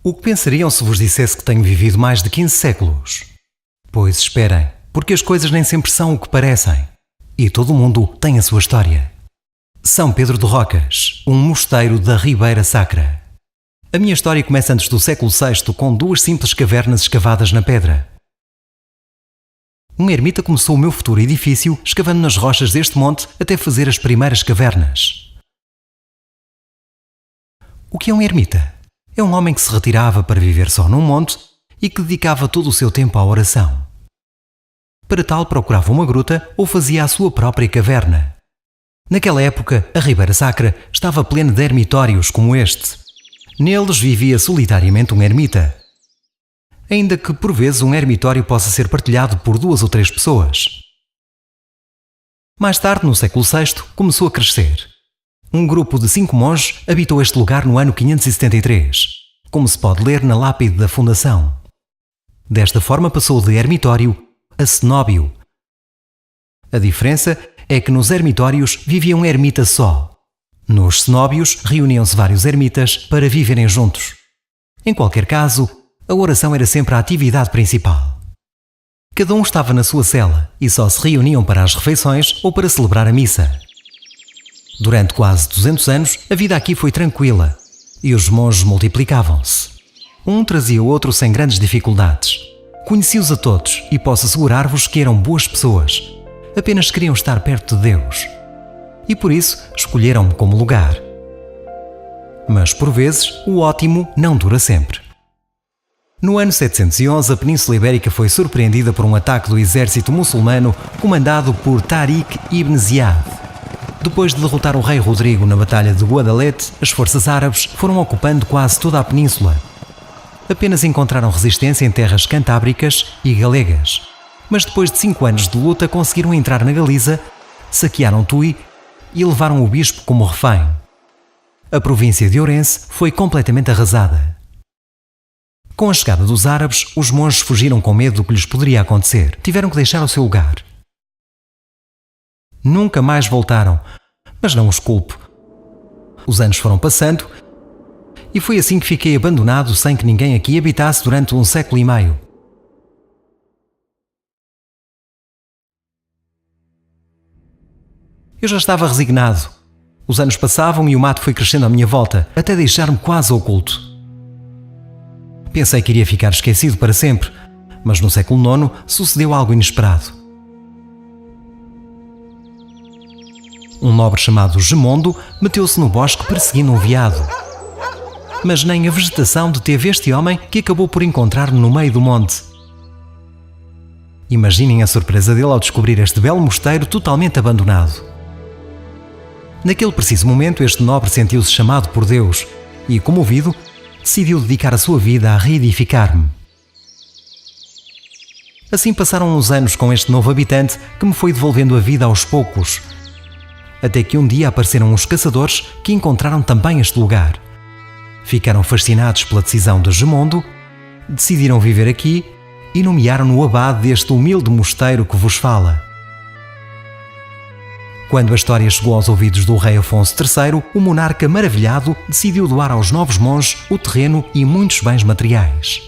O que pensariam se vos dissesse que tenho vivido mais de 15 séculos? Pois esperem, porque as coisas nem sempre são o que parecem. E todo mundo tem a sua história. São Pedro de Rocas, um mosteiro da Ribeira Sacra. A minha história começa antes do século VI com 2 simples cavernas escavadas na pedra. Um ermita começou o meu futuro edifício escavando nas rochas deste monte até fazer as primeiras cavernas. O que é um ermita? É um homem que se retirava para viver só num monte e que dedicava todo o seu tempo à oração. Para tal, procurava uma gruta ou fazia a sua própria caverna. Naquela época, a Ribeira Sacra estava plena de ermitórios como este. Neles vivia solitariamente um ermita. Ainda que, por vezes, um ermitório possa ser partilhado por 2 ou 3 pessoas. Mais tarde, no século VI, começou a crescer. Um grupo de 5 monges habitou este lugar no ano 573, como se pode ler na lápide da fundação. Desta forma passou de ermitório a cenóbio. A diferença é que nos ermitórios vivia um ermita só. Nos cenóbios reuniam-se vários ermitas para viverem juntos. Em qualquer caso, a oração era sempre a atividade principal. Cada um estava na sua cela e só se reuniam para as refeições ou para celebrar a missa. Durante quase 200 anos, a vida aqui foi tranquila e os monges multiplicavam-se. Um trazia o outro sem grandes dificuldades. Conheci-os a todos e posso assegurar-vos que eram boas pessoas. Apenas queriam estar perto de Deus. E por isso escolheram-me como lugar. Mas, por vezes, o ótimo não dura sempre. No ano 711, a Península Ibérica foi surpreendida por um ataque do exército muçulmano comandado por Tariq ibn Ziyad. Depois de derrotar o rei Rodrigo na Batalha de Guadalete, as forças árabes foram ocupando quase toda a península. Apenas encontraram resistência em terras cantábricas e galegas. Mas depois de 5 anos de luta conseguiram entrar na Galiza, saquearam Tui e levaram o bispo como refém. A província de Ourense foi completamente arrasada. Com a chegada dos árabes, os monges fugiram com medo do que lhes poderia acontecer. Tiveram que deixar o seu lugar. Nunca mais voltaram, mas não os culpo. Os anos foram passando e foi assim que fiquei abandonado sem que ninguém aqui habitasse durante 1 século e meio. Eu já estava resignado. Os anos passavam e o mato foi crescendo à minha volta, até deixar-me quase oculto. Pensei que iria ficar esquecido para sempre, mas no século IX sucedeu algo inesperado. Um nobre chamado Gemondo meteu-se no bosque perseguindo um veado. Mas nem a vegetação deteve este homem que acabou por encontrar-me no meio do monte. Imaginem a surpresa dele ao descobrir este belo mosteiro totalmente abandonado. Naquele preciso momento, este nobre sentiu-se chamado por Deus e, comovido, decidiu dedicar a sua vida a reedificar-me. Assim passaram uns anos com este novo habitante que me foi devolvendo a vida aos poucos, até que um dia apareceram uns caçadores que encontraram também este lugar. Ficaram fascinados pela decisão de Gemondo, decidiram viver aqui e nomearam-no o abade deste humilde mosteiro que vos fala. Quando a história chegou aos ouvidos do rei Afonso III, o monarca maravilhado decidiu doar aos novos monges o terreno e muitos bens materiais.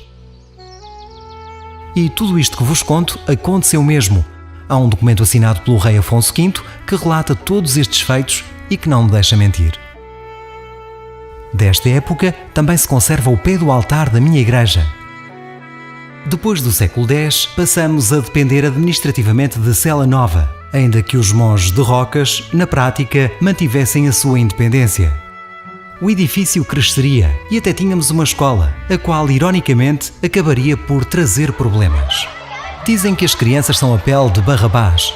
E tudo isto que vos conto aconteceu mesmo. Há um documento assinado pelo rei Afonso V que relata todos estes feitos e que não me deixa mentir. Desta época também se conserva o pé do altar da minha igreja. Depois do século X, passamos a depender administrativamente de Cela Nova, ainda que os monges de Rocas, na prática, mantivessem a sua independência. O edifício cresceria e até tínhamos uma escola, a qual, ironicamente, acabaria por trazer problemas. Dizem que as crianças são a pele de Barrabás.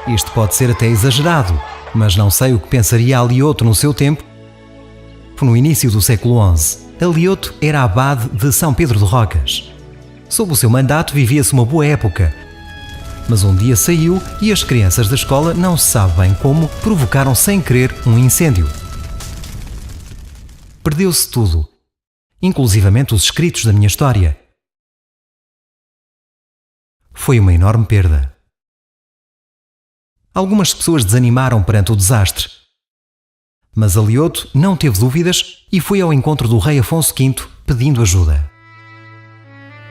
Isto pode ser até exagerado, mas não sei o que pensaria Alioto no seu tempo. No início do século XI, Alioto era abade de São Pedro de Rocas. Sob o seu mandato vivia-se uma boa época, mas um dia saiu e as crianças da escola, não se sabe bem como, provocaram sem querer um incêndio. Perdeu-se tudo, inclusivamente os escritos da minha história. Foi uma enorme perda. Algumas pessoas desanimaram perante o desastre, mas Alioto não teve dúvidas e foi ao encontro do rei Afonso V pedindo ajuda.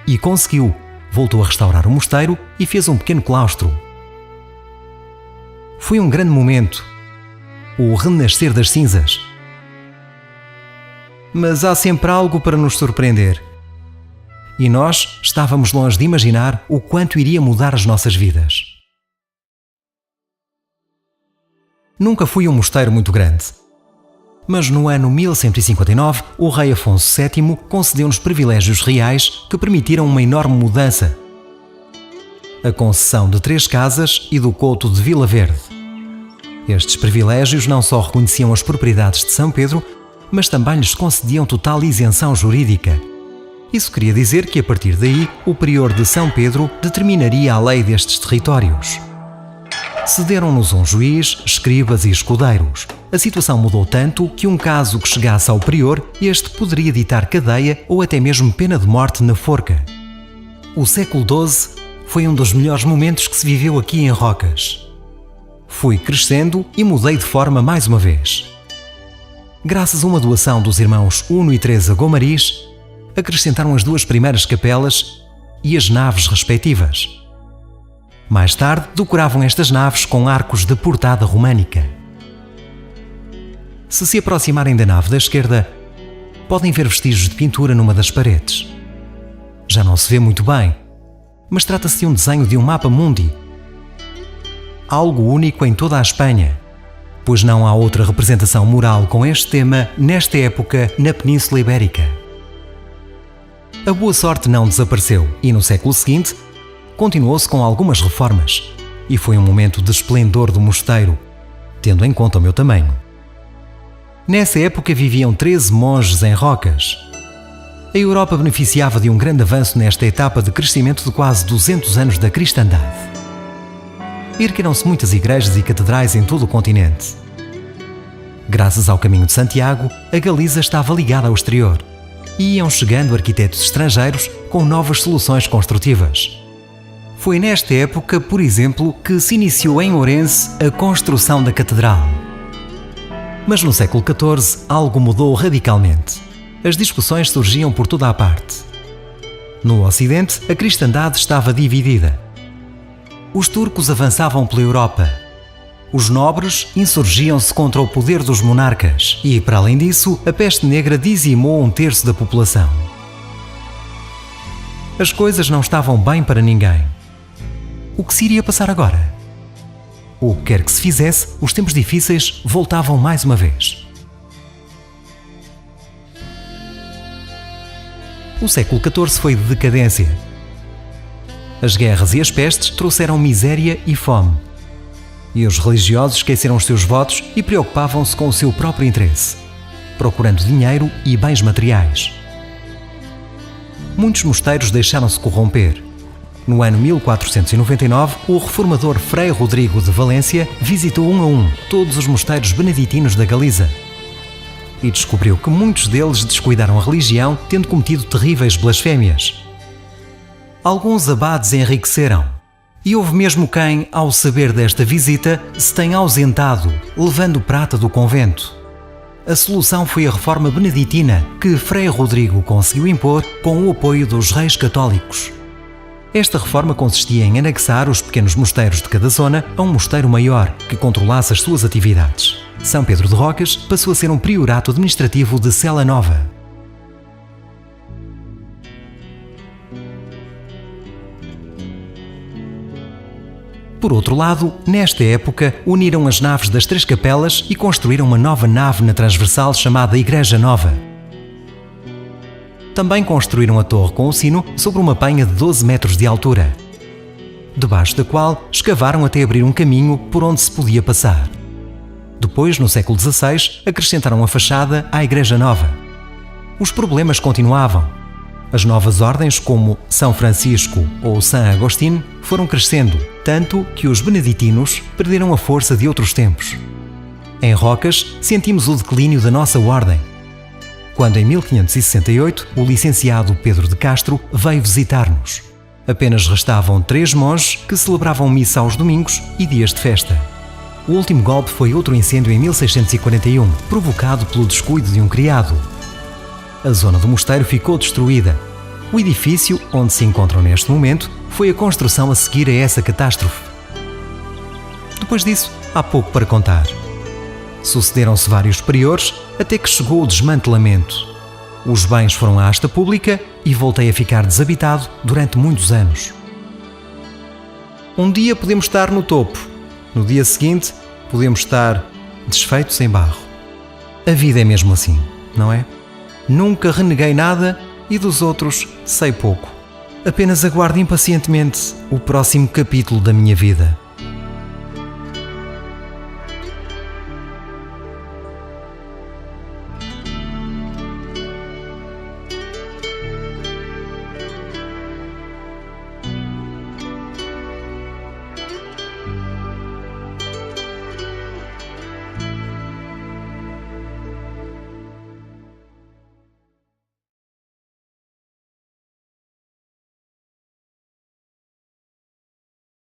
E conseguiu. Voltou a restaurar o mosteiro e fez um pequeno claustro. Foi um grande momento, o renascer das cinzas. Mas há sempre algo para nos surpreender. E nós estávamos longe de imaginar o quanto iria mudar as nossas vidas. Nunca fui um mosteiro muito grande. Mas no ano 1159, o rei Afonso VII concedeu-nos privilégios reais que permitiram uma enorme mudança. A concessão de 3 casas e do couto de Vila Verde. Estes privilégios não só reconheciam as propriedades de São Pedro, mas também lhes concediam total isenção jurídica. Isso queria dizer que, a partir daí, o prior de São Pedro determinaria a lei destes territórios. Cederam-nos um juiz, escribas e escudeiros. A situação mudou tanto que um caso que chegasse ao prior, este poderia ditar cadeia ou até mesmo pena de morte na forca. O século XII foi um dos melhores momentos que se viveu aqui em Rocas. Fui crescendo e mudei de forma mais uma vez. Graças a uma doação dos irmãos Uno e Teresa Gomariz, acrescentaram as 2 primeiras capelas e as naves respectivas. Mais tarde, decoravam estas naves com arcos de portada românica. Se aproximarem da nave da esquerda, podem ver vestígios de pintura numa das paredes. Já não se vê muito bem, mas trata-se de um desenho de um mapa mundi. Algo único em toda a Espanha, pois não há outra representação mural com este tema nesta época na Península Ibérica. A boa sorte não desapareceu e no século seguinte continuou-se com algumas reformas e foi um momento de esplendor do mosteiro, tendo em conta o meu tamanho. Nessa época viviam 13 monges em Rocas. A Europa beneficiava de um grande avanço nesta etapa de crescimento de quase 200 anos da cristandade. Ergueram-se muitas igrejas e catedrais em todo o continente. Graças ao Caminho de Santiago, a Galiza estava ligada ao exterior e iam chegando arquitetos estrangeiros com novas soluções construtivas. Foi nesta época, por exemplo, que se iniciou em Ourense a construção da catedral. Mas no século XIV algo mudou radicalmente. As discussões surgiam por toda a parte. No Ocidente, a cristandade estava dividida. Os turcos avançavam pela Europa. Os nobres insurgiam-se contra o poder dos monarcas e, para além disso, a peste negra dizimou 1/3 da população. As coisas não estavam bem para ninguém. O que se iria passar agora? O que quer que se fizesse, os tempos difíceis voltavam mais uma vez. O século XIV foi de decadência. As guerras e as pestes trouxeram miséria e fome. E os religiosos esqueceram os seus votos e preocupavam-se com o seu próprio interesse, procurando dinheiro e bens materiais. Muitos mosteiros deixaram-se corromper. No ano 1499, o reformador Frei Rodrigo de Valência visitou um a um todos os mosteiros beneditinos da Galiza e descobriu que muitos deles descuidaram a religião, tendo cometido terríveis blasfémias. Alguns abades enriqueceram, e houve mesmo quem, ao saber desta visita, se tenha ausentado, levando prata do convento. A solução foi a reforma beneditina, que Frei Rodrigo conseguiu impor com o apoio dos reis católicos. Esta reforma consistia em anexar os pequenos mosteiros de cada zona a um mosteiro maior que controlasse as suas atividades. São Pedro de Rocas passou a ser um priorato administrativo de Cela Nova. Por outro lado, nesta época, uniram as naves das 3 capelas e construíram uma nova nave na transversal chamada Igreja Nova. Também construíram a torre com o sino sobre uma penha de 12 metros de altura, debaixo da qual escavaram até abrir um caminho por onde se podia passar. Depois, no século XVI, acrescentaram a fachada à Igreja Nova. Os problemas continuavam. As novas ordens, como São Francisco ou São Agostinho, foram crescendo, tanto que os beneditinos perderam a força de outros tempos. Em Rocas, sentimos o declínio da nossa ordem, quando em 1568 o licenciado Pedro de Castro veio visitar-nos. Apenas restavam 3 monges que celebravam missa aos domingos e dias de festa. O último golpe foi outro incêndio em 1641, provocado pelo descuido de um criado. a zona do mosteiro ficou destruída. O edifício onde se encontram neste momento foi a construção a seguir a essa catástrofe. Depois disso, há pouco para contar. Sucederam-se vários priores até que chegou o desmantelamento. Os bens foram à asta pública e voltei a ficar desabitado durante muitos anos. Um dia podemos estar no topo, no dia seguinte podemos estar desfeitos em barro. A vida é mesmo assim, não é? Nunca reneguei nada e dos outros sei pouco. Apenas aguardo impacientemente o próximo capítulo da minha vida.